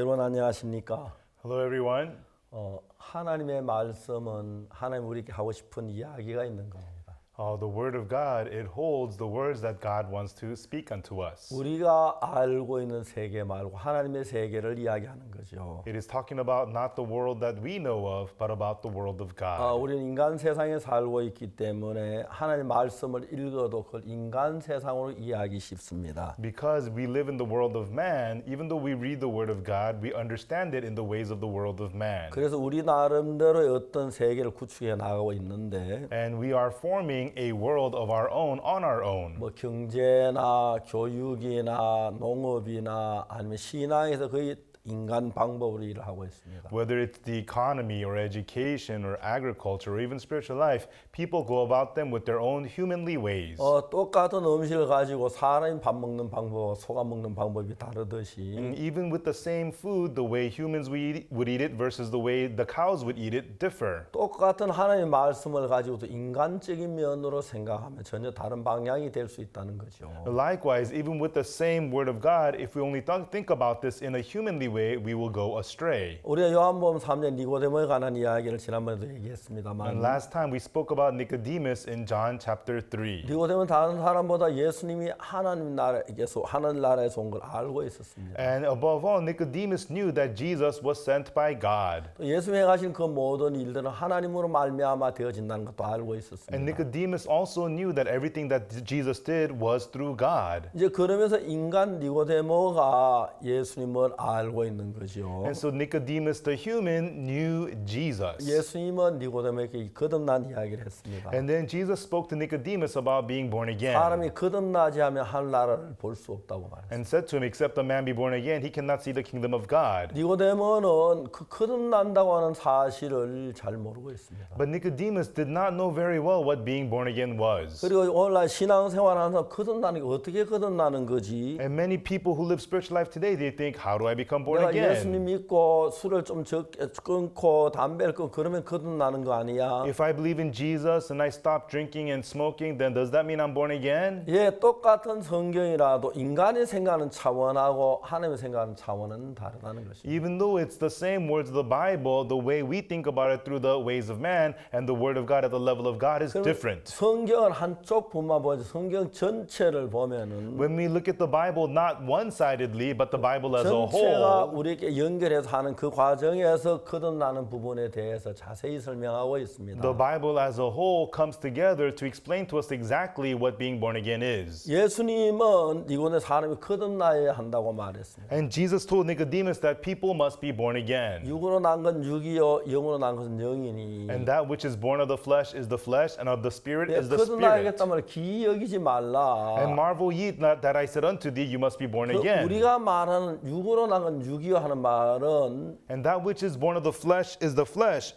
여러분 안녕하십니까? Hello, everyone. 하나님의 말씀은 하나님 우리에게 하고 싶은 이야기가 있는 겁니다. The Word of God, it holds the words that God wants to speak unto us. 우리가 알고 있는 세계 말고 하나님의 세계를 이야기하는 거죠. It is talking about not the world that we know of, but about the world of God. 우리는 인간 세상에 살고 있기 때문에 하나님의 말씀을 읽어도 그걸 인간 세상으로 이해하기 쉽습니다. Because we live in the world of man, even though we read the Word of God, we understand it in the ways of the world of man. 그래서 우리 나름대로의 어떤 세계를 구축해 나가고 있는데 And we are forming a world of our own on our own. 뭐 경제나 교육이나 농업이나 아니면 신앙에서 거의 인간 방법으로 일을 하고 있습니다. Whether it's the economy or education or agriculture or even spiritual life, people go about them with their own humanly ways. 똑같은 음식을 가지고 사람이 밥 먹는 방법과 소가 먹는 방법이 다르듯이 And even with the same food, the way humans would eat it versus the way the cows would eat it differ. 똑같은 하나님의 말씀을 가지고도 인간적인 면으로 생각하면 전혀 다른 방향이 될 수 있다는 거죠. Likewise, even with the same word of God, if we only think about this in a humanly way, we will go astray. 우리가 요한복음 3장 니고데모에 관한 이야기를 지난번에도 And 얘기했습니다만 last time we spoke about Nicodemus in John chapter 3. 니고데모는 다른 사람보다 예수님이 하나님 나라에서 하늘 나라에서 온 걸 알고 있었습니다. And above all, Nicodemus knew that Jesus was sent by God. 또 예수님이 행하신 그 모든 일들은 하나님으로 말미암아 되어진다는 것도 알고 And 있었습니다. Nicodemus also knew that everything that Jesus did was through God. 이제 그러면서 인간 니고데모가 예수님을 알고 있는 거죠. And so Nicodemus the human knew Jesus. 예수님은 니고데모에게 거듭난 이야기를 했습니다. And then Jesus spoke to Nicodemus about being born again. 사람이 거듭나지 하면 하늘 나라를 볼 수 없다고 말했어요. And said to him, except a man be born again, he cannot see the kingdom of God. 니고데모는 그 거듭난다고 하는 사실을 잘 모르고 있습니다. But Nicodemus did not know very well what being born again was. 그리고 오늘날 신앙생활하는 사람 거듭나는 게 어떻게 거듭나는 거지? And many people who live spiritual life today, they think, how do I become born 내가 again? 예수님 믿고 술을 좀 적게 끊고 담배를 끊고 그러면 거듭나는 거 아니야? If I believe in Jesus and I stop drinking and smoking, then does that mean I'm born again? 예, 똑같은 성경이라도 인간이 생각하는 차원하고 하나님이 생각하는 차원은 다르다는 것입니다. Even though it's the same words of the Bible, the way we think about it through the ways of man and the word of God at the level of God is different. 성경은 한쪽뿐만 보지 성경 전체를 보면은 When we look at the Bible, not one-sidedly, but the Bible as a 전체가 whole, 우리에게 연결해서 하는 그 과정에서 거듭나는 부분에 대해서 자세히 설명하고 있습니다. the Bible as a whole comes together to explain to us exactly what being born again is. 예수님은 이곳에 사람이 거듭나야 한다고 말했습니다. And Jesus told Nicodemus that people must be born again. 육으로 난 건 육이요 영으로 난 것은 영이니 And that which is born of the flesh, and of the spirit is the spirit. 거듭나야겠다면 기이 여기지 말라. And marvel ye not that I said unto thee, you must be born again. 우리가 말하는 육으로 난 건 육이요 하는 말은 And that which is born of the flesh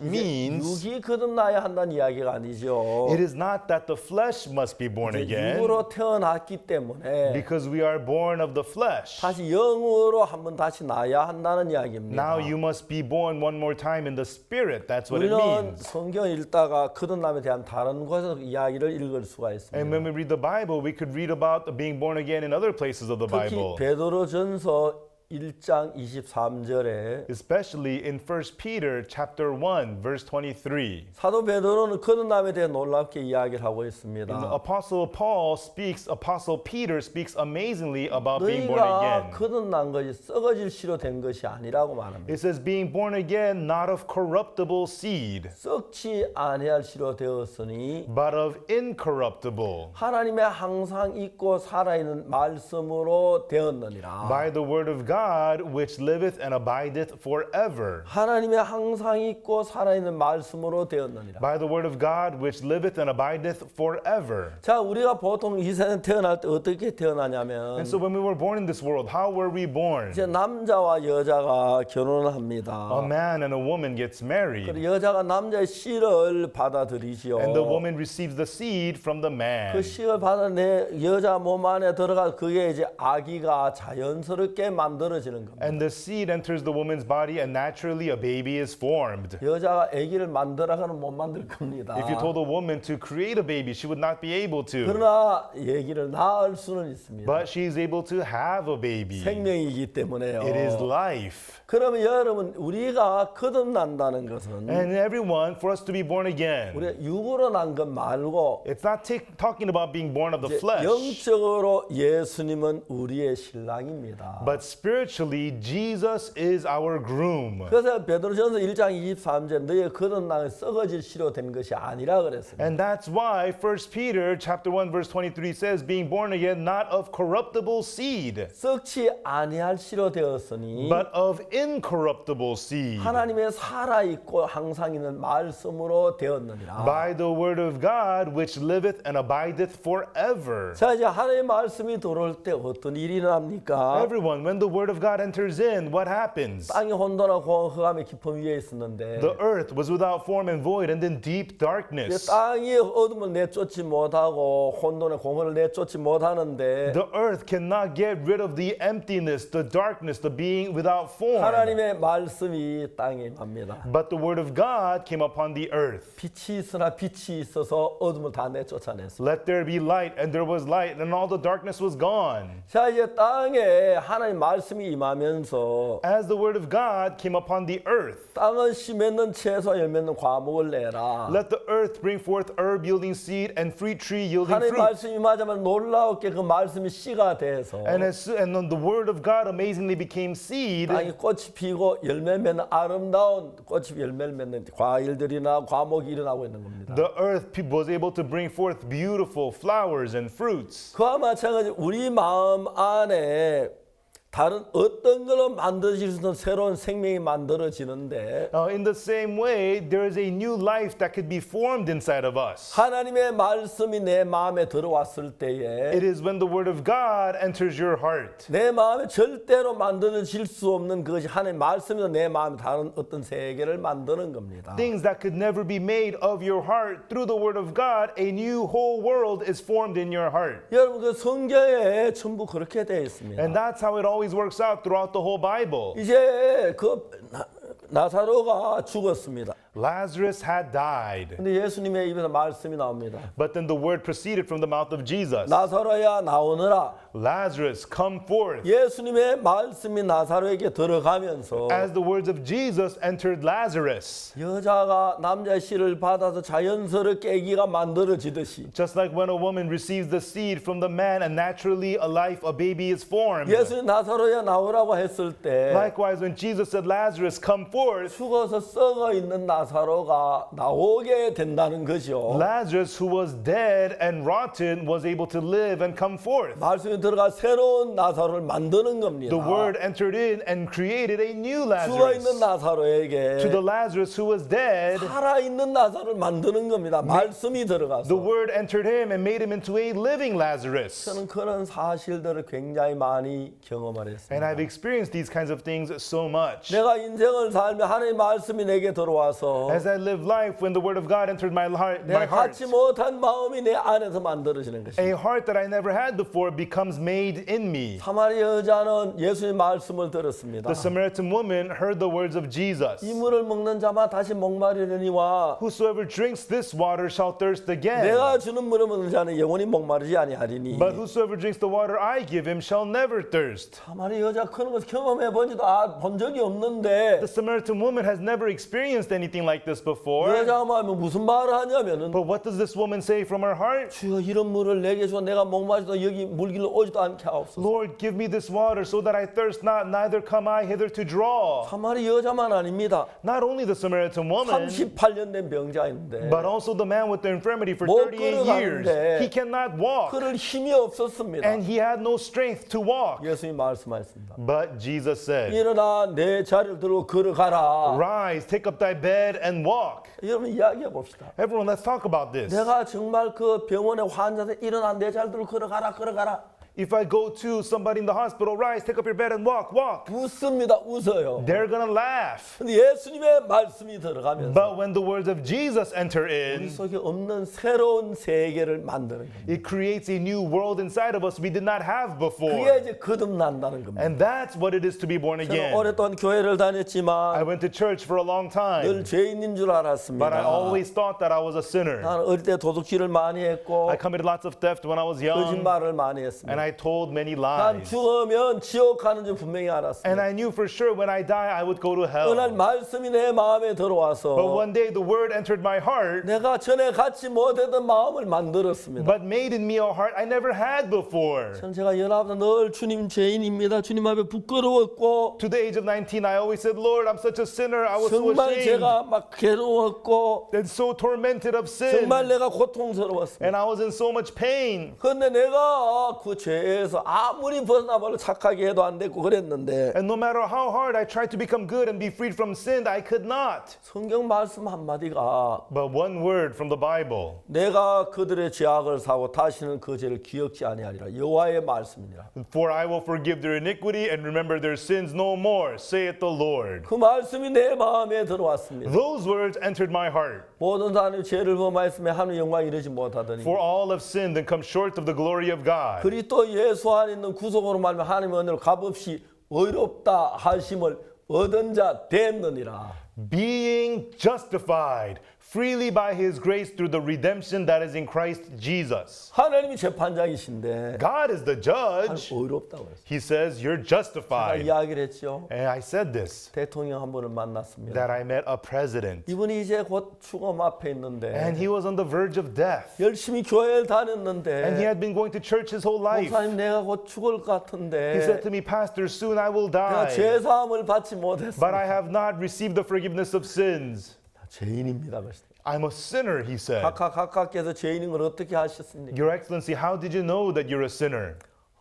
means 육이 거듭나야 한다는 이야기가 아니죠. it is not that the flesh must be born again, 육으로 태어났기 때문에 because we are born of the flesh. 다시 영으로 한번 다시 나야 한다는 이야기입니다. Now you must be born one more time in the spirit. That's what it 우리는 means. 성경 읽다가 거듭남에 대한 다른 곳에서 이야기를 읽을 수가 있습니다. And when we read the Bible, we could read about being born again in other places of the 특히 Bible. 베드로전서 1장 23절에 Especially in 1 Peter chapter 1 verse 23. 사도 베드로는 거듭남에 대해 놀랍게 이야기를 하고 The 있습니다. Apostle Peter speaks amazingly about being born 너희가 again. 거듭난 것이 썩어질 씨로 된 것이 아니라고 말합니다. It says being born again not of corruptible seed, 썩지 아니할 씨로 되었으니 but of incorruptible, 하나님의 항상 있고 살아있는 말씀으로 되었느니라. by the word of God which liveth and abideth forever. 하나님의 항상 있고 살아있는 말씀으로 되었느니라. By the word of God which liveth and abideth forever. 자, 우리가 보통 이 세상에 태어날 때 어떻게 태어나냐면 And so when we were born in this world, how were we born? 이제 남자와 여자가 결혼을 A 합니다. man and a woman gets married, 그리고 여자가 남자의 씨를 받아들이지요. and the woman receives the seed from the man. 그 씨를 받아내 여자 몸 안에 들어가 그게 이제 아기가 자연스럽게 만들어지는 만들어지는 겁니다. And the seed enters the woman's body and naturally a baby is formed. 여자가 아기를 만들어가는 못 만들 겁니다. If you told a woman to create a baby, she would not be able to. 그러나 아기를 낳을 수는 있습니다. But she is able to have a baby. 생명이기 때문에요. It is life. 그러면 여러분 우리가 거듭난다는 것은 And everyone, for us to be born again, 우리가 육으로 난 것 말고 it's not talking about being born of the 이제 flesh. 영적으로 예수님은 우리의 신랑입니다. But spiritually, Jesus is our groom. 그래서 베드로전서 1장 23절 너희의 거듭남은 썩어질 씨로 된 것이 아니라 그랬습니다. And that's why 1 Peter chapter 1 verse 23 says being born again not of corruptible seed 썩지 아니할 씨로 되었으니 but of incorruptible seed 하나님의 살아있고 항상 있는 말씀으로 되었느니라. by the word of God which liveth and abideth forever. 자 이제 하나님의 말씀이 들어올 때 어떤 일이 일어납니까? Everyone, when the word of God enters in, what happens? 땅이 혼돈하고 흑암의 깊음 위에 있었는데 The earth was without form and void and in deep darkness. 땅이 어둠을 내쫓지 못하고 혼돈의 공허를 내쫓지 못하는데 The earth cannot get rid of the emptiness, the darkness, the being without form. 하나님의 말씀이 땅에 임합니다. But the word of God came upon the earth. 빛이 있으나 빛이 있어서 어둠을 다 내쫓아냈습니다. Let there be light, and there was light, and all the darkness was gone. 자 이제 땅에 하나님 말씀이 임하면서 As the word of God came upon the earth, 땅은 씨 맺는 채소 열 맺는 과목을 내라. let the earth bring forth herb yielding seed and fruit tree yielding 하나님 fruit. 말씀이 임하자마자 놀라웠게 그 말씀이 씨가 돼서 And then the word of God amazingly became seed. 땅이 꽃이 피고 열매 맺는 아름다운 꽃이 열매를 맺는 과일들이나 과목이 일어나고 있는 겁니다. The earth was able to bring forth beautiful flowers and fruits. 그와 마찬가지 우리 마음 안에 다른 어떤 걸로 만들어질 수 있는 새로운 생명이 만들어지는데 In the same way, there is a new life that could be formed inside of us. 하나님의 말씀이 내 마음에 들어왔을 때에 It is when the word of God enters your heart. 내 마음에 절대로 만들어질 수 없는 그것이 하나님의 말씀이서 내 마음에 다른 어떤 세계를 만드는 겁니다. Things that could never be made of your heart through the word of God, a new whole world is formed in your heart. 여러분 그 성경에 전부 그렇게 되어 있습니다. And that's how it always works out throughout the whole Bible. 이제 그 나사로가 죽었습니다. Lazarus had died, 근데 예수님의 입에서 말씀이 나옵니다. but then the word proceeded from the mouth of Jesus. 나사로야 나오너라. Lazarus, come forth. 예수님의 말씀이 나사로에게 들어가면서 As the words of Jesus entered Lazarus, 여자가 남자의 씨를 받아서 자연스럽게 아기가 만들어지듯이 just like when a woman receives the seed from the man and naturally a life, a baby is formed. 예수님 나사로야 나오라고 했을 때 Likewise, when Jesus said, Lazarus, come forth, 죽어서 썩어 있는 나사로가 나오게 된다는 거죠. Lazarus, who was dead and rotten, was able to live and come forth. 말씀이 들어가 새로운 나사로를 만드는 겁니다. The word entered in and created a new 죽어 있는 Lazarus. 나사로에게 To the Lazarus who was dead, 살아 있는 나사로를 만드는 겁니다. 말씀이 the 들어가서. word entered him and made him into a living Lazarus. 저는 그런 사실들을 굉장히 많이 경험을 And 했습니다. I've experienced these kinds of things so much. 내가 인생을 살며 하나님의 말씀이 내게 들어와서 As I live life, when the word of God entered my heart, 내가 갖지 못한 마음이 내 안에서 만들어지는 a 것입니다. heart that I never had before becomes made in me. 사마리 여자는 예수의 말씀을 들었습니다. The Samaritan woman heard the words of Jesus. 이 물을 먹는 자만 다시 목마르려니와 Whosoever drinks this water shall thirst again. 내가 주는 물을 먹는 자는 영원히 목마르지 아니하리니. But whosoever drinks the water I give him shall never thirst. 사마리 여자 그런 것 경험해 보지도 본 적이 없는데 The Samaritan woman has never experienced anything like this before. 여자가 말하면 무슨 말을 하냐면은 But what does this woman say from her heart? 주여 이런 물을 내게 주어 내가 목마르도 여기 물길로 오지도 않게 하옵소서. Lord, give me this water so that I thirst not, neither come I hither to draw. 사마리 여자만 아닙니다. Not only the Samaritan woman, 38년 된 병자인데 but also the man with the infirmity for 못 38 years. 걸어가는데 He cannot walk, 그럴 힘이 없었습니다. and he had no strength to walk. 예수님이 말씀하셨습니다. But Jesus said, 일어나 내 자리를 들고 걸어가라. Rise, take up thy bed and walk. 여러분 이야기해 봅시다. Everyone, let's talk about this. 내가 정말 그 병원의 환자들 일어나 내 자리를 들고 걸어가라. If I go to somebody in the hospital, rise, take up your bed and walk, walk. 웃습니다. 웃어요. They're gonna laugh. 근데 예수님의 말씀이 들어가면서 But when the words of Jesus enter 우리 in, 속에 없는 새로운 세계를 만드는 겁니다. it creates a new world inside of us we did not have 그게 before. 이제 거듭난다는 겁니다. And that's what it is to be born 저는 again. 오랫동안 교회를 I 다녔지만 went to church for a long 늘 time, 죄인인 줄 but I 알았습니다. always thought that I was a sinner. 나는 어릴 때 도둑질을 많이 했고 I committed lots of theft when I was young, 거짓말을 많이 and 했습니다. I told many 난 lies. 죽으면 지옥 가는 줄 분명히 And 알았습니다. I knew for sure when I die, I would go to 어느 날 hell. 말씀이 내 마음에 But 들어와서 one day the word entered my heart, 내가 전에 갖지 못했던 마음을 만들었습니다. but made in me a heart I never had before. 저는 제가 19살 늘 주님 죄인입니다. 주님 앞에 부끄러웠고 To the age of 19, I always said, Lord, I'm such a sinner. I was so 정말 ashamed 제가 막 괴로웠고 and so tormented of sin. 정말 내가 고통스러웠습니다. And I was in so much pain. 그런데 내가 그 죄에서 아무리 벗어나면 착하게 해도 안 됐고 그랬는데 And no matter how hard I tried to become good and be freed from sin, I could not. 성경 말씀 한마디가 But one word from the Bible. 내가 그들의 죄악을 사고 다시는 그 죄를 기억지 아니하리라. 여호와의 말씀이니라. For I will forgive their iniquity and remember their sins no more, saith the Lord. 그 말씀이 내 마음에 들어왔습니다. Those words entered my heart. 모든 사람이 죄를 범하였으며 하나님의 영광 이르지 못하더니 For all have sinned and come short of the glory of God. 그리스도 예수 안에 있는 구속으로 말하면 하나님의 은혜로 값없이 의롭다 하심을 얻은 자 됐느니라. Being justified freely by his grace through the redemption that is in Christ Jesus. 하나님이 재판장이신데 God is the judge. 의롭다고 했어요. He says you're 제가 justified. 이야기를 했죠. And I said this, 대통령 한 분을 만났습니다. that I met a president. 이분이 이제 곧 죽음 앞에 있는데 And he was on the verge of death. 열심히 교회를 And he 다녔는데 had been going to church his whole life. 목사님 내가 곧 죽을 것 He said 같은데 to me, Pastor, soon I will 내가 die. 죄 사함을 받지 But 못했습니다. I have not received the forgiveness of sins. 죄인입니다. 그랬어요. I'm a sinner, he said. 각하께서 죄인인 걸 어떻게 하셨습니까? Your Excellency, how did you know that you're a sinner?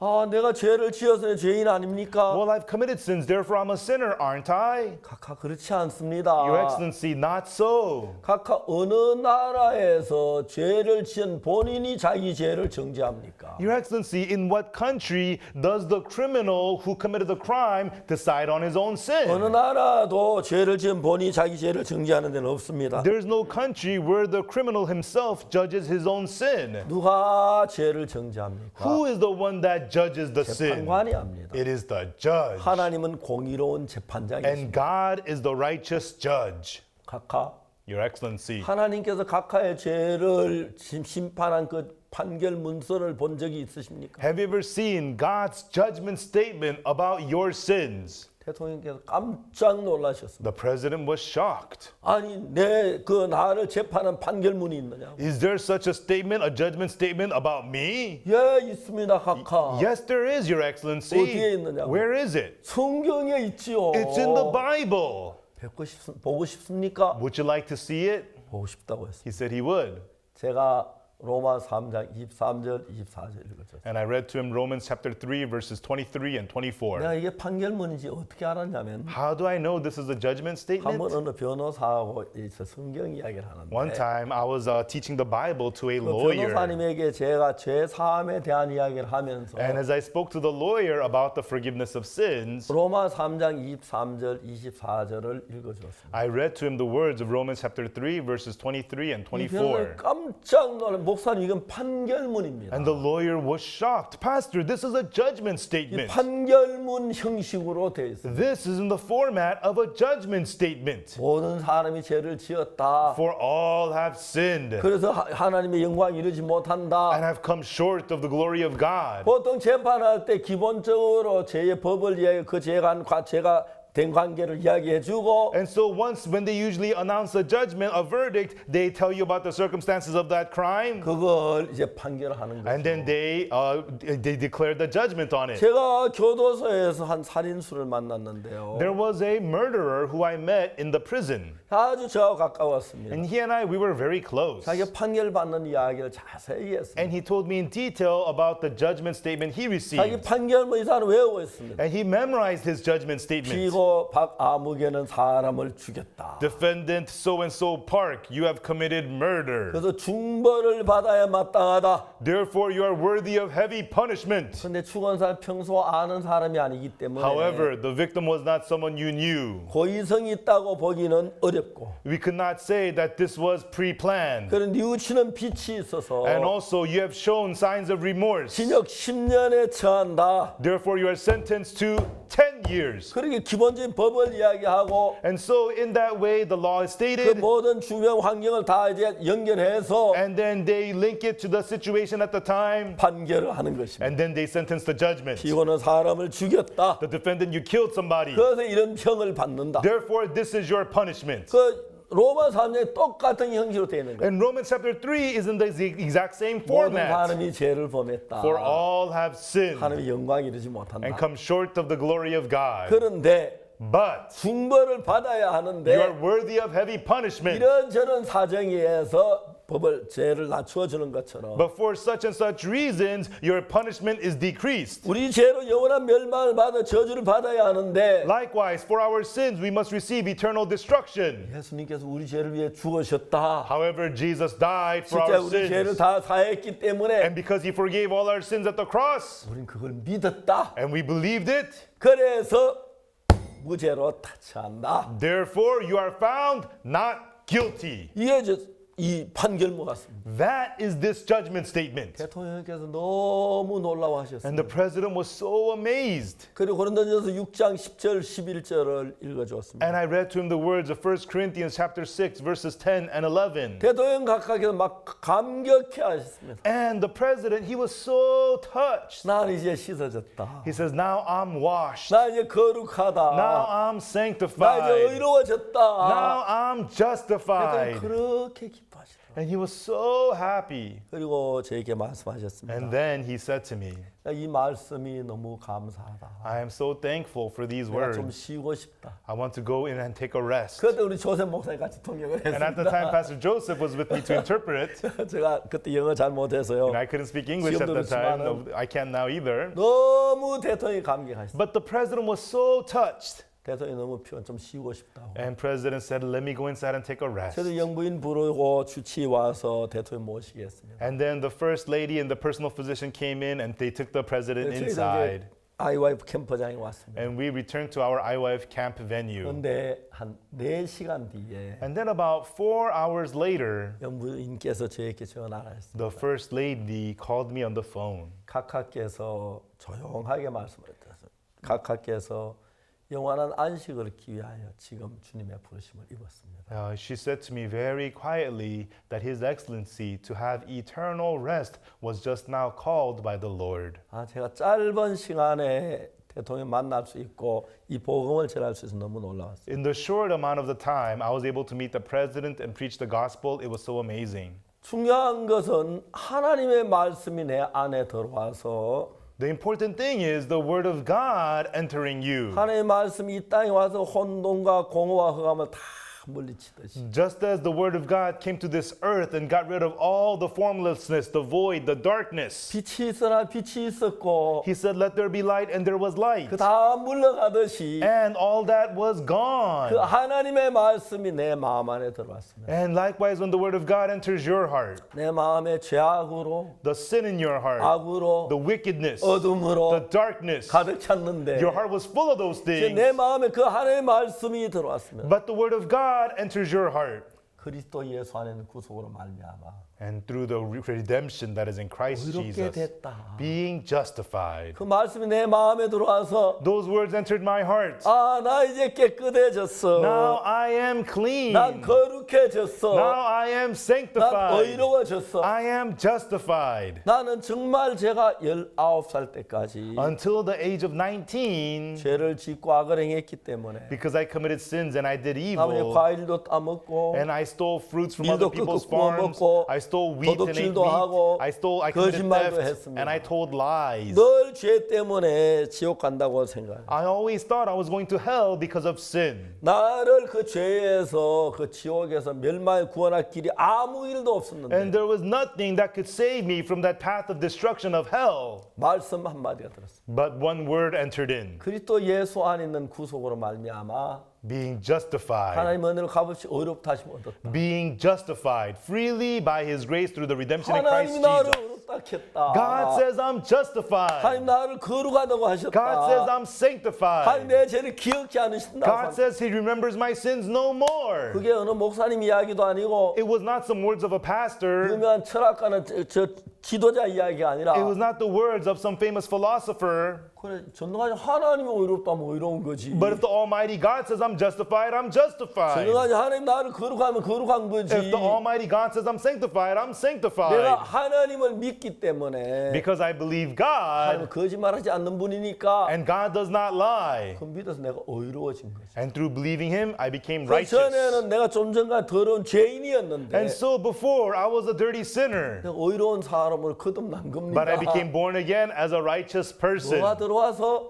아, 내가 죄를 지어서 죄인 아닙니까? Well, I've committed sins, therefore I'm a sinner, aren't I? 각하 그렇지 않습니다. Your Excellency, not so. 각하 어느 나라에서 죄를 지은 본인이 자기 죄를 정죄합니까? Your Excellency, in what country does the criminal who committed the crime decide on his own 어느 sin? 나라도 죄를 지은 본인이 자기 죄를 정죄하는 데는 없습니다. There's no country where the criminal himself judges his own sin. 누가 죄를 정죄합니까? Who is the one that judges the sin? 재판관이 합니다. It is the judge. 하나님은 공의로운 재판장이십니다. And God is the righteous judge. 각하 Your Excellency, 하나님께서 각하의 죄를 심판한 그 판결 문서를 본 적이 있으십니까? have you ever seen God's judgment statement about your sins? 대통령께서 깜짝 놀라셨습니다. The president was shocked. 아니 내 그 나를 재판한 판결문이 있느냐? Is there such a statement, a judgment statement about me? 예 있습니다 각하. Yes, there is, Your Excellency. 어디에 있느냐고? Where is it? 성경에 있지요. It's in the Bible. 보고 싶습니까? Would you like to see it? 보고 싶다고 했습니다. He said he would. 제가 로마 3장 23절 24절 읽어줬어요. And I read to him Romans chapter 3 verses 23 and 24. 내가 이게 판결문인지 어떻게 알았냐면 How do I know this is a judgment 한 번 statement? 어느 변호사하고 있어 성경 이야기를 One 하는데 time I was teaching the Bible to a 그 lawyer. 변호사님에게 제가 죄 사함에 대한 이야기를 하면서 And as I spoke to the lawyer about the forgiveness of sins, 로마 3장 23절 24절을 읽어주었습니다. I read to him the words of Romans chapter 3 verses 23 and 이 변호사님 24. 깜짝 놀란 목사님 이건 판결문입니다. And the lawyer was shocked. Pastor, this is a judgment 이 statement. 판결문 형식으로 되어 있습니다. This is in the format of a judgment statement. 모든 사람이 죄를 지었다. For all have sinned 그래서 하나님의 영광 이루지 못한다. and have come short of the glory of God. 보통 재판할 때 기본적으로 죄의 법을 이야기 그 죄가 된 관계를 이야기해주고 And so once when they usually announce a judgment, a verdict, they tell you about the circumstances of that crime. 그걸 이제 판결하는 And 거죠. then they declare the judgment on it. 제가 교도소에서 한 살인수를 만났는데요. There was a murderer who I met in the prison. 아주 저하고 가까웠습니다. And he and I, we were very close. 자기가 판결받는 이야기를 자세히 했습니다. And he told me in detail about the judgment statement he 자기 received. 판결문 이 사람 외우고 있습니다. And he memorized his judgment statement. 피고 또 박아무개는 사람을 죽였다. Defendant so and so Park, you have committed murder. 그래서 중벌을 받아야 마땅하다. Therefore, you are worthy of heavy punishment. 근데 죽은 사람 평소 아는 사람이 아니기 때문에 However, the victim was not someone you knew. 고의성이 있다고 보기는 어렵고 We could not say that this was pre-planned. 그런 뉘우치는 빛이 있어서 And also, you have shown signs of remorse. 징역 10년에 처한다. Therefore, you are sentenced to 10 years. 그렇게 기본적인 법을 이야기하고 And so, in that way, the law is 그 stated, 모든 주변 환경을 다 이제 연결해서 and then they link it to the situation at the time, 판결을 하는 것입니다. and then they sentence the judgment. 피고는 사람을 죽였다. The defendant, you killed somebody. 그래서 이런 형을 받는다. Therefore, this is your punishment. 그 로마 3장에 똑같은 형식으로 되어 있는 거예요. And Romans chapter 3 is in the exact same 모든 format. 사람이 죄를 범했다. For all have sinned 하나님의 영광 이루지 못한다. and come short of the glory of God. 그런데 But 중벌을 받아야 you are 하는데 worthy of heavy punishment. 이런저런 사정에서 법을 죄를 낮추어 주는 것처럼 But for such and such reasons, your punishment is decreased. 우리 죄로 영원한 멸망을 받아 저주를 받아야 하는데 Likewise, for our sins, we must receive eternal destruction. 예수님께서 우리 죄를 위해 죽으셨다. However, Jesus died for 진짜 our 우리 죄를 sins. 다 사했기 때문에 And because he forgave all our sins at the cross, 우리는 그걸 믿었다. and we believed it, 그래서 무죄로 타치한다. therefore you are found not guilty. 이게 이 판결문 같습니다. That is this judgment statement. 대통령께서 너무 And 놀라워하셨습니다. the president was so amazed. 그리고 고린도전서 6장 10절 11절을 읽어주었습니다. And I read to him the words of 1 Corinthians chapter 6 verses 10 and 11. 대통령 각각에서 막 감격해 하셨습니다. And the president, he was so touched. 나는 이제 씻어졌다. He says, now I'm washed. 나 이제 거룩하다. Now I'm 나 이제 sanctified. 의로워졌다. Now I'm 대통령 justified. 그렇게 기뻐하시더라고요. And he was so happy. 그리고 저에게 말씀하셨습니다. And then he said to me, 이 말씀이 너무 감사하다. I am so thankful for these 내가 좀 words. 쉬고 싶다. I want to go in and take a rest. 그때 우리 조셉 목사님 같이 통역을 And at the 했습니다. time, Pastor Joseph was with me to interpret. 제가 그때 영어 잘 못해서요. And I couldn't speak English at the time. No, I can't now either. 너무 대통령이 감격하셨어요. But the president was so touched. 대통령이 너무 피곤 좀 쉬고 싶다고. And president said, let me go inside and take a rest. 저도 영부인 부르고 주치의 와서 대통령 모시겠습니다. And then the first lady and the personal physician came in and they took the president 저희도 inside. 이제 아이와이프 캠퍼장에 왔습니다. And we returned to our iWife camp venue. 그런데 한 4시간 뒤에 And then about 4 hours later, 영부인께서 저에게 전화하셨습니다. the first lady called me on the phone. 각하께서 조용하게 말씀을 했어요. 각하께서 영원한 안식을 얻기 위하여 지금 주님의 부르심을 입었습니다. She said to me very quietly that His Excellency to have eternal rest was just now called by the Lord. 제가 짧은 시간에 대통령 만날 수 있고 이 복음을 전할 수 있어서 너무 놀라웠어요. In the short amount of the time, I was able to meet the president and preach the gospel. It was so amazing. 중요한 것은 하나님의 말씀이 내 안에 들어와서 The important thing is the word of God entering you. 하나님의 말씀이 이 땅에 와서 혼돈과 공허와 흑암을 다 물리치듯이 Just as the word of God came to this earth and got rid of all the formlessness, the void, the darkness. 빛이 있으나 빛이 있었고 He said, let there be light, and there was light. 그 다 물러가듯이 And all that was gone. 그 하나님의 말씀이 내 마음 안에 들어왔습니다. And likewise, when the word of God enters your heart, 내 마음에 죄악으로 the sin in your heart, 악으로 the wickedness, 어둠으로 the darkness, 가득 찼는데 your heart was full of those 내 things. 마음에 그 하나님의 말씀이 들어왔습니다. But the word of God enters your heart. 그리스도 예수 안에는 구속으로 말미암아 And through the redemption that is in Christ 의롭게 Jesus, 됐다. being justified. 그 말씀이 내 마음에 들어와서 Those words entered my heart. 나 이제 깨끗해졌어. Now I am clean. 난 거룩해졌어. Now I am 난 sanctified. 의로워졌어. I am justified. 나는 정말 제가 19살 때까지 Until the age of 19, 죄를 짓고 악을 행했기 때문에 because I committed sins and I did 나머지 evil, 과일도 따먹고 and I stole fruits from 밀도 other people's 끄끄 구워 farms. 먹고 I stole wheat and ate 도둑질도 wheat. 하고 I committed 거짓말도 theft 했습니다. and I told lies. 늘 죄 때문에 지옥 간다고 생각해요. I always thought I was going to hell because of sin. 나를 그 죄에서 그 지옥에서 멸망에 구원할 길이 아무 일도 And 없었는데 there was nothing that could save me from that path of destruction of hell. 말씀 한마디가 들었어요. But one word entered in, 그리스도 예수 안에 있는 구속으로 말미암아 being justified. 하나님 은혜로 값없이 의롭다 하심을 얻었다. Being justified freely by his grace through the redemption in Christ 하나님이 나를 Jesus. 의롭다 했다. God says I'm justified. 하나님 나를 거룩하다고 God says 하셨다. I'm sanctified. 하나님 내 죄를 기억지 않으신다. God says he remembers my sins no more. 그게 어느 목사님 이야기도 아니고 It was not some words of a pastor. 유명한 철학가는 저 지도자 이야기가 아니라 It was not the words of some famous philosopher. 그래 전능하신 하나님이 의롭다면 의로운 거지. But if the Almighty God says I'm justified, I'm justified. 전능하신 하나님 나를 거룩하면 거룩한 거지. If the Almighty God says I'm sanctified, I'm 내가 sanctified. 하나님을 믿기 때문에 Because I believe 하나님은 God, 거짓말하지 않는 분이니까 and God does not lie. 그 믿어서 내가 의로워진 거지. And through believing him, I became 그 righteous. 전에는 내가 좀 전까지 더러운 죄인이었는데 And so before, I was a dirty sinner. 내가 의로운 사람으로 거듭난 겁니다. But I became born again as a righteous person. 뭐가 들어와서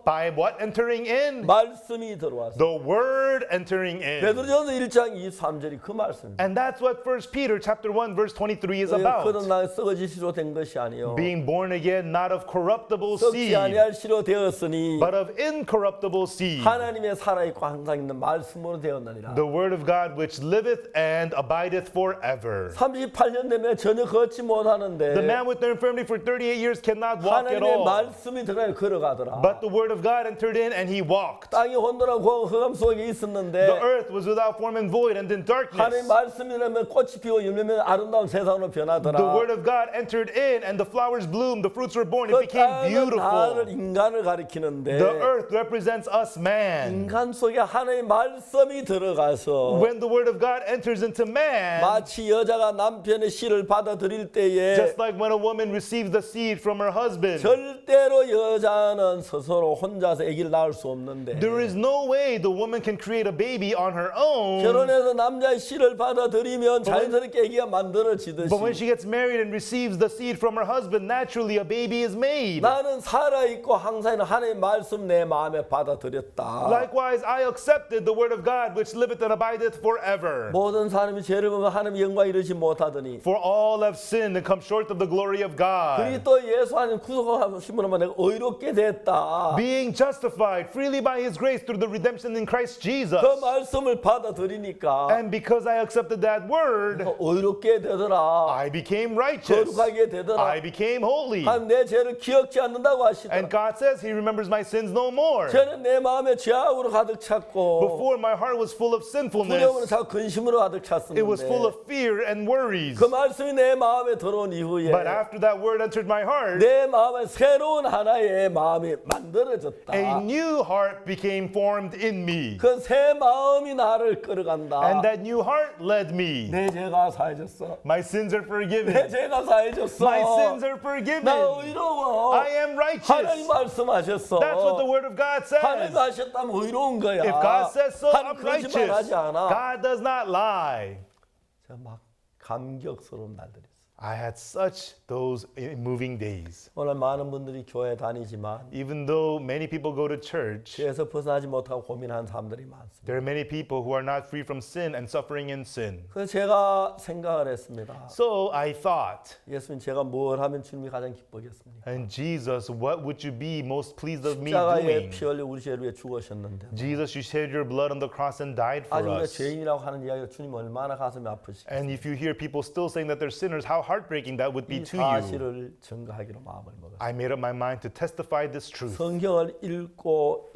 By what entering in? 말씀이 들어와서 The word entering in. 베드로전서 1장 23절이 그 말씀입니다. And that's what 1 Peter chapter 1 verse 23 is 너희가 about. 거듭나 썩어질 시로 된 것이 아니요 Being born again not of corruptible 썩지 seed, 아니할 시로 되었으니 but of incorruptible seed. 하나님의 살아있고 항상 있는 말씀으로 되었느니라. The word of God which liveth and abideth forever. 38년 되면 전혀 걷지 못하는데 The man with the infirmity for 38 years cannot walk at 하나님의 all. 말씀이 들어가 걸어가더라. But the word of God entered in and he walked. 땅이 혼돈하고 흑암 속에 The 있었는데 earth was without form and void and in 하나님 darkness. 말씀이라면 꽃이 피어 열매면 아름다운 세상으로 변하더라. The word of God entered in and the flowers bloomed, the fruits were born, it 그 became 땅은 나를 beautiful. 인간을 가리키는데 The earth represents us man. 인간 속에 하나님의 말씀이 들어가서 When the word of God enters into man, 마치 여자가 남편의 씨를 받아들일 때에 just like when a woman receives the seed from her husband, 절대로 여자는 스스로 혼자서 아기를 낳을 수 없는데 there is no way the woman can create a baby on her own. 결혼해서 남자의 씨를 받아들이면 자연스럽게 아기가 만들어지듯이 But when she gets married and receives the seed from her husband, naturally a baby is made. 나는 살아있고 항상 있는 하나님의 말씀 내 마음에 받아들였다. Likewise, I accepted the word of God which liveth and abideth forever. 모든 사람이 죄를 범하면 하나님의 영광 이루지 못하더니 For all have sinned and come short of the glory of God. 그리스도 예수 안에 구속하심으로 내가 의롭게 됐다. Being justified freely by his grace through the redemption in Christ Jesus. 그 말씀을 받아들이니까 And because I accepted that word, 의롭게 되더라. I became righteous. 거룩하게 되더라. I became holy. 하나님 내 죄를 기억지 않는다고 하시더라. And God says he remembers my sins no more. 죄는 내 마음에 죄악으로 가득 찼고 Before my heart was full of 두려움으로 sinfulness, 자꾸 근심으로 가득 it was full 찼었는데 of fear and worries. 그 말씀이 내 마음에 들어온 이후에 But after that word entered my heart, 내 마음에 새로운 하나의 마음이 만들어졌다. a new heart became formed in me. 그 새 마음이 나를 끌어간다. And that new heart led me. 내 죄가 사해졌어. My sins are 내 forgiven. 죄가 사해졌어. My sins are forgiven. 나 의로워. I am 하나님 righteous. 말씀하셨어. That's what the word of God 하나님 says. 하셨다면 의로운 거야. If God says so, I'm 하나님 거짓말하지 righteous. 않아. God does not lie. 제가 막 감격스러운 날들이 있어요. I had such those moving days. 오늘 많은 분들이 교회 다니지만 Even though many people go to church, 죄에서 벗어나지 못하고 고민하는 사람들이 많습니다. there are many people who are not free from sin and suffering in sin. 그래서 제가 생각을 했습니다. So I thought, 예수님 제가 뭘 하면 주님이 가장 기뻐하겠습니까? and Jesus, what would you be most pleased of me 십자가에 doing? 피 흘려 우리 죄를 위해 죽으셨는데 Jesus, you shed your blood on the cross and died for 아직 우리가 us. 죄인이라고 하는 이야기가 주님 얼마나 가슴이 아프시겠어요. And if you hear people still saying that they're sinners, how heartbreaking that would be 이 to you. 사실을 증거하기로 마음을 먹었어요. I made up my mind to testify this truth. 성경을 읽었어요.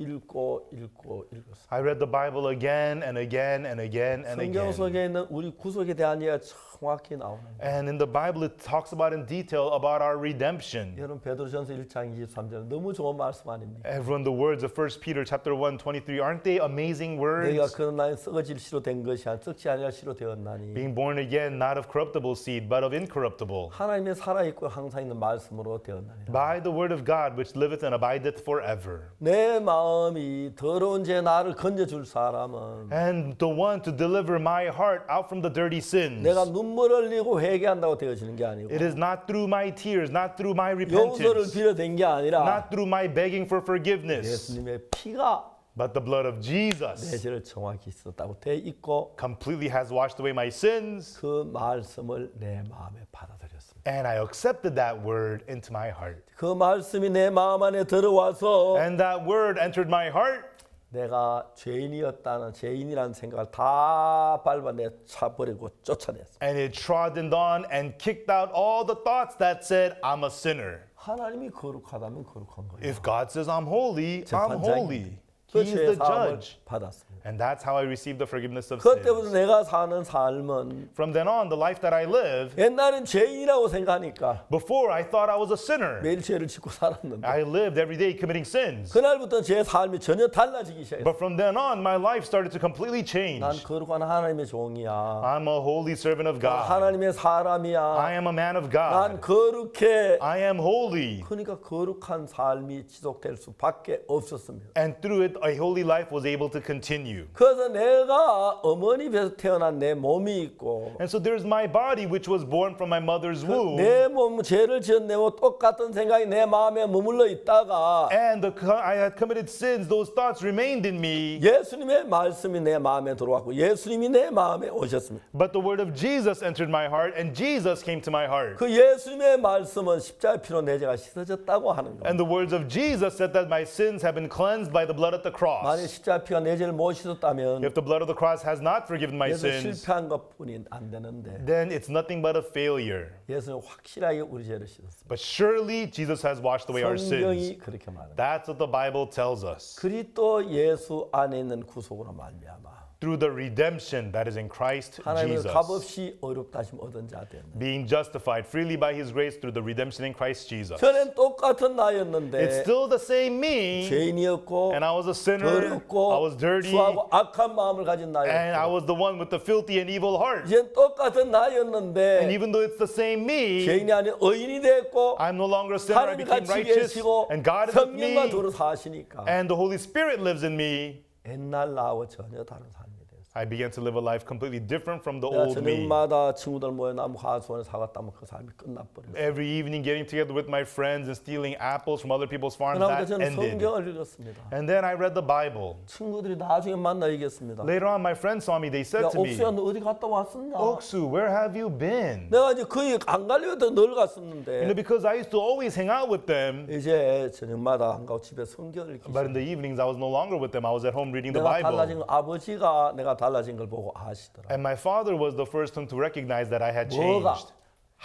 I read the Bible again and again and again and 성경 again. 속에 있는 우리 구속에 대한 이야기가 정확히 나오는 거예요. And in the Bible, it talks about in detail about our redemption. 여러분 베드로전서 1장 23절 너무 좋은 말씀 아닙니까? Everyone, the words of 1 Peter chapter 1, 23, aren't they amazing 내가 words? 그런 나의 썩어질 씨로 된 것이 아니라 썩지 아니할 씨로 되었나니 Being born again, not of corruptible seed, but of 그 incorruptible. 하나님의 살아있고 항상 있는 말씀으로 되었나니라. By the word of God which liveth and abideth forever. 내 마음이 더러운 죄 나를 건져줄 사람은 And the one to deliver my heart out from the dirty sins. 내가 눈물 흘리고 회개한다고 되어지는 게 아니고 It is not through my tears, not through my 용서를 repentance, 빌어댄 게 아니라 not through my begging for forgiveness, 예수님의 피가 but the blood of 내 Jesus 죄를 정확히 씻었다고 돼 있고 completely has washed away my sins. 그 말씀을 내 마음에 받아들였습니다. And I accepted that word into my heart. 그 말씀이 내 마음 안에 들어와서 And that word entered my heart. 내가 죄인이라는 생각을 다 밟아내차버리고 쫓아냈습니다. And it trodden on and kicked out all the thoughts that said, I'm a sinner. 하나님이 거룩하다면 거룩한 거예요. If God says I'm holy, I'm holy. 그 He's 죄의 the 사함을 judge. 받았습니다. And that's how I received the forgiveness of 그때부터 sins. 내가 사는 삶은 From then on, the life that I live, 옛날엔 죄인이라고 생각하니까 before I thought I was a sinner. 매일 죄를 짓고 살았는데 I lived every day committing sins. 그날부터 제 삶이 전혀 달라지기 시작했어요. But from then on, my life started to completely change. 난 거룩한 하나님의 종이야. I'm a holy servant of God. 하나님의 I 사람이야. am a man of 난 God. 거룩해. I am holy. 그러니까 거룩한 삶이 지속될 수밖에 없었습니다. And through it, a holy life was able to continue. 그래서 내가 어머니 배에서 태어난 내 몸이 있고 And so there's my body, which was born from my mother's womb. 내 몸 죄를 지은 내와 똑같은 생각이 내 마음에 머물러 있다가 And I had committed sins. Those thoughts remained in me. 예수님의 말씀이 내 마음에 들어왔고 예수님이 내 마음에 오셨습니다. But the word of Jesus entered my heart, and Jesus came to my heart. 그 예수님의 말씀은 십자가의 피로 내 죄가 씻어졌다고 하는 거예요. And the words of Jesus said that my sins have been cleansed by the blood at the 만약 cross. 십자가 피가 내 죄를 못 씻었다면 If the blood of the cross has not forgiven my 예수 sins, 실패한 것뿐이 안 되는데 then it's nothing but a failure. 예수는 확실하게 우리 죄를 씻었습니다. But surely Jesus has washed away our sins. 성경이 그렇게 말합니다. That's what the Bible tells us. 그리스도 예수 안에 있는 구속으로 말미암아 Through the redemption that is in Christ 하나님의 Jesus. 값없이 어렵다 하심 얻은 자 되었네. Being justified freely by his grace through the redemption in Christ Jesus. 전엔 똑같은 It's 나였는데 still the same me, 죄인이었고 and I was a sinner, 더럽고 I was dirty, 수하고 악한 마음을 가진 and I 나였고 was the one with the filthy and evil heart. 이젠 똑같은 And 나였는데 even though it's the same me, 죄인이 아닌 의인이 됐고 I'm no longer a sinner, I 하나님이 became 같이 righteous, 계시고 and God is with 성령과 me, 도로 사시니까 and the Holy Spirit lives in me. 옛날 나와 전혀 다른 삶이 됐어요. I began to live a life completely different from the 내가 old me. 저녁마다 친구들 모여 나무 하수원에 사갔다면 그 삶이 끝나버렸어요. Every evening getting together with my friends and stealing apples from other people's farms, 그날부터 that 저는 ended. 성경을 읽었습니다. And then I read the Bible. 친구들이 나중에 만나 얘기했습니다. Later on, my friends saw me. They said 야, to me, 옥수야 너 어디 갔다 왔었나? Oksu, where have you been? 내가 이제 거의 안 가려도 늘 갔었는데 Because I used to always hang out with them. 이제 저녁마다 안 가고 집에 성경을 읽기 But 시작했어요. in the evenings, I was no longer with them. I was at home reading the 내가 달라진 Bible. 거 아버지가 내가 달라진 걸 보고 아시더라. And my father was the first one to recognize that I had 뭐가? changed.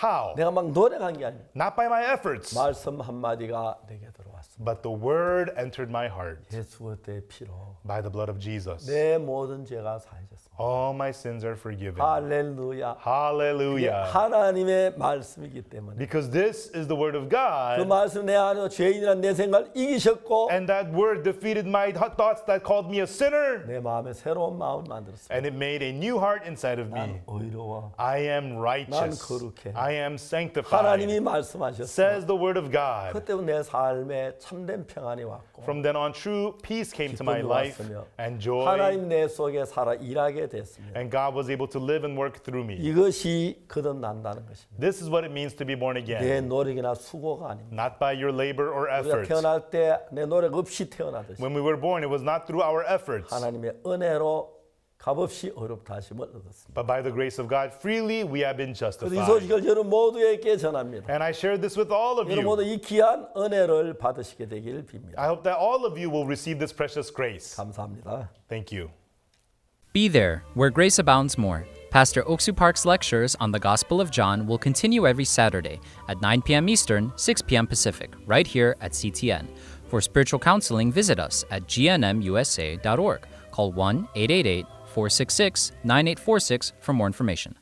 How? 내가 막 노력한 게 아니야. Not by my efforts, 말씀 한마디가 내게 들어왔습니다. but the word entered my heart 예수 그리스도의 피로 by the blood of Jesus. 내 모든 죄가 사해졌습니다. All my sins are forgiven. 할렐루야. 이게 Hallelujah. 하나님의 말씀이기 때문에 Because this is the word of 그 God. 말씀 내 안에 죄인이란 내 생각을 이기셨고 And that word defeated my thoughts that called me a sinner. 내 마음에 새로운 마음을 만들었습니다. And it made a new heart inside of me. 난 의로워. I am righteous. 난 거룩해. I am 하나님이 sanctified. 말씀하셨어. Says the word of God. 그때부터 내 삶에 참된 평안이 왔고 From then on, true peace came to my 기쁨이 life 왔으며 and joy. 하나님 내 속에 살아 일하게 됐습니다. And God was able to live and work through me. 이것이 거듭난다는 것입니다. This is what it means to be born 내 again. 노력이나 수고가 아닙니다. Not by your labor or 우리가 efforts. 태어날 때 내 노력 없이 태어나듯이 When we were born, it was not through our efforts, 하나님의 은혜로 값없이 어렵다 하심을 얻었습니다. but by the grace of God, freely we have been 그래서 이 justified. 소식을 여러분 모두에게 전합니다. And I shared this with all of 여러분 모두 you. 이 귀한 은혜를 받으시게 되길 빕니다. I hope that all of you will receive this precious grace. 감사합니다. Thank you. Be there, where grace abounds more. Pastor Oksu Park's lectures on the Gospel of John will continue every Saturday at 9 p.m. Eastern, 6 p.m. Pacific, right here at CTN. For spiritual counseling, visit us at gnmusa.org. Call 1-888-466-9846 for more information.